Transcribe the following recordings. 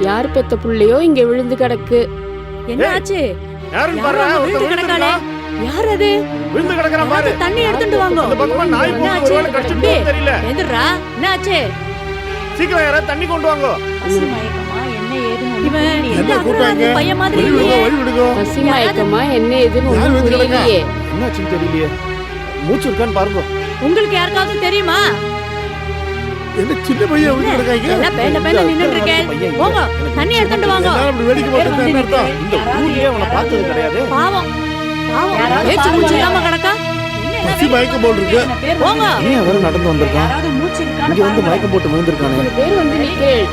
யார் பெத்த புள்ளையோ இங்க விழுந்து கிடக்கு. என்ன ஆச்சு? யாருன்னு பாரு. விழுந்து கிடக்காளே. யார் அது? விழுந்து கிடக்குற பாரு. தண்ணி எடுத்துட்டு வாங்க. அந்த பக்கமா நாய் போகுது, ஒருவேளை கடிச்சிட்டு தெரியல. எந்திரா. என்ன ஆச்சு? சீக்கிரம் யாரா தண்ணி கொண்டு வாங்க. பசி மயக்கமா என்ன ஏதுன்னு இவன் என்ன கூட்டாங்க? பையன் மாதிரி இல்லையே. பசி மயக்கமா என்ன ஏதுன்னு ஒண்ணும் புரியலையே. என்னாச்சுன்னு தெரியலையே. மூச்சு இருக்கான்னு பாருங்க. உங்களுக்கு யாருக்காவது தெரியுமா? என்ன சின்ன பையன் விழுந்து கிடக்காங்க. எல்லாம் பேண்ட பேண்ட நின்னுட்டு இருக்கேன். போங்க தண்ணி எடுத்துட்டு வாங்க. அப்படி வேடிக்கை பார்த்துட்டு என்ன அர்த்தம்? இந்த ஊர்லயே அவனை பார்த்தது கிடையாது. பாவம் பாவம் ஏச்சு மூச்சு இல்லாம கிடக்கா. பசி மயக்கம் போல் இருக்கு. போங்க. நீ அவரு நடந்து வந்திருக்கான். இங்க வந்து மயக்கம் போட்டு விழுந்திருக்கானே. ஒரு பேர் வந்து நிக்கேள்.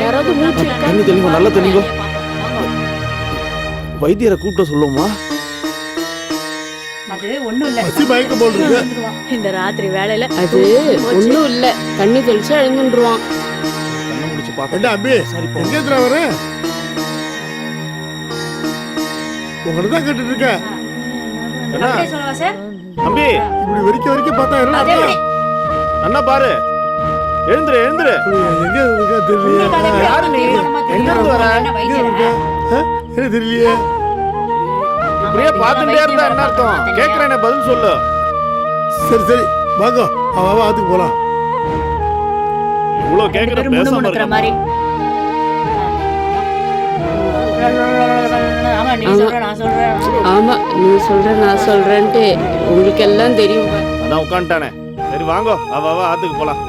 யாராவது மூச்சு இருக்கா? தண்ணி தெளிங்க, நல்ல தெளிங்க. வைத்தியரை கூப்பிட்ட சொல்லுமா? அது ஒண்ணும் இல்ல. பசி மயக்கம் போல் இருக்கு. இந்த ராத்திரி வேளையில அது ஒண்ணும் இல்ல. தண்ணி தெளிச்சு எழுந்துருவான். கண்ணை முடிச்சு பாக்க. என்ன அம்பி எங்க இருந்து வர? உங்களை தான் கேட்டுட்டு இருக்கேன். என்ன சொல்லவா சார்? தம்பி இப்படி வெறிக்க பார்த்தா என்ன அர்த்தம்? அண்ணா பாரு. எழுந்துரு எழுந்துரு. எங்க இருக்கா தெரியலையே. யாரு நீ? எங்க இருந்து வர? எங்க இருக்கா? என்ன தெரியலையே. இப்படியே பார்த்துட்டே இருந்தா என்ன அர்த்தம்? கேக்குறேனே பதில் சொல்லு. சரி சரி வாங்க அவ ஆத்துக்கு போலாம். இவ்வளவு கேக்குற பேசாம இருக்க மாதிரி. ஆமா நீ சொல்ற நான் சொல்றேன். ஆமா நீ சொல்ற நான் சொல்றேன்ட்டு உங்களுக்கு எல்லாம் தெரியும். அதான் உட்காந்துட்டானே. சரி வாங்க அவ ஆத்துக்கு போலாம்.